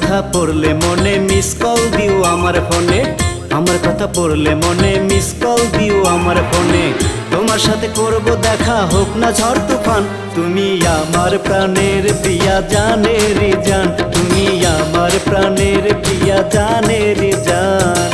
কথা পড়লে মনে মিস কল দিও আমার ফোনে, আমার কথা পড়লে মনে মিস কল দিও আমার ফোনে। তোমার সাথে করব দেখা, হোক না ঝড় তুফান, তুমি আমার প্রাণের প্রিয়া জানের জান, তুমি আমার প্রাণের প্রিয়া জানের জান।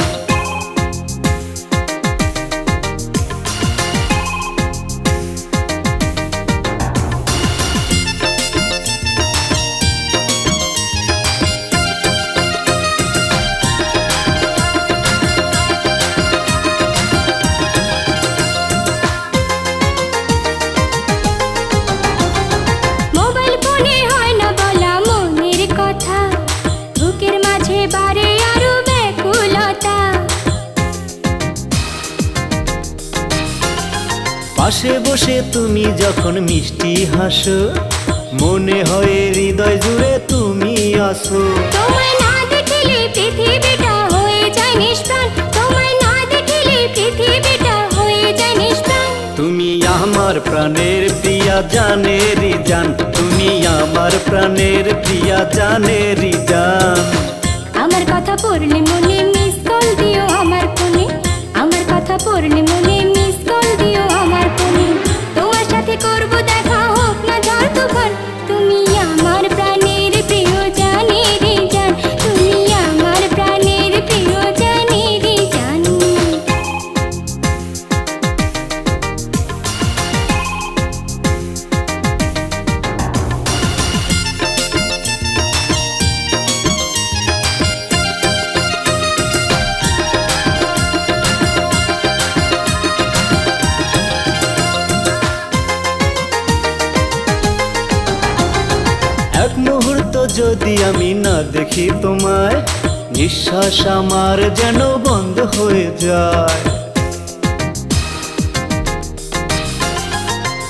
পাশে বসে তুমি যখন মিষ্টি হাসো, মনে হয় হৃদয় জুড়ে তুমি আসো। তোমায় না দেখিলে পৃথিবীটা হয়ে যায় নিষ্প্রাণ, তোমায় না দেখিলে পৃথিবীটা হয়ে যায় নিষ্প্রাণ। তুমি আমার প্রাণের প্রিয়া জানের জান, তুমি আমার প্রাণের প্রিয়া জানের জান। আমার কথা পড়লে মনে মিস কল দিও আমার ফোনে, আমার কথা পড়লে মনে মিস কল দিও আমার ফোনে। তোমার সাথে করব দেখা, হোক না ঝড় তুফান, তুমি আমার প্রাণের প্রিয় জানের জান, তুমি আমার প্রাণের প্রিয় জানের জান। এক মুহূর্ত যদি আমি না দেখি তোমায়, নিঃশ্বাস আমার যেন বন্ধ হয়ে যায়।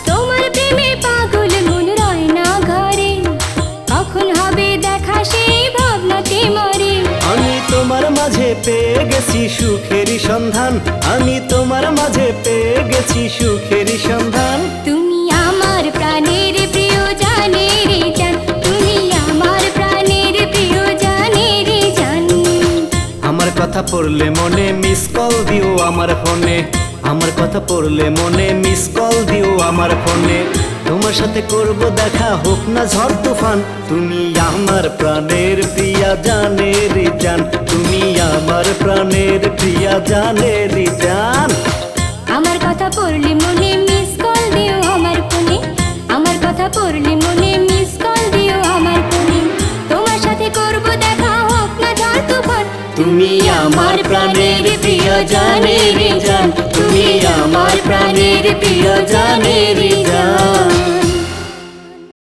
তোমার প্রেমে পাগল মন রয় না ঘরে, কখন হবে দেখা সেই ভাবনাতে মরে। আমি তোমার মাঝে পেয়ে গেছি সুখেরই সন্ধান, আমি তোমার মাঝে পেয়ে গেছি সুখেরই সন্ধান। তুমি আমার প্রাণের প্রিয় জানের জান, তুমি আমার প্রাণের প্রিয় জানের জান। আমার কথা পড়লে মনে মিস কল দিও আমার ফোনে, আমার কথা পড়লে মনে মিস কল দিও আমার ফোনে। তোমার সাথে করব দেখা, হোক না ঝড় তুফান, তুমি আমার প্রাণের প্রিয়া জানের জান, তুমি আমার প্রাণের প্রিয়া জানের জান। আমার কথা পড়লে মনে মিস কল দিও আমার ফোনে, আমার কথা পড়লে মনে মিস কল দিও আমার ফোনে। তোমার সাথে করব দেখা, হোক না ঝড় তুফান, তুমি আমার প্রাণের প্রিয় জানের জান, তুমি আমার প্রাণের প্রিয় জানের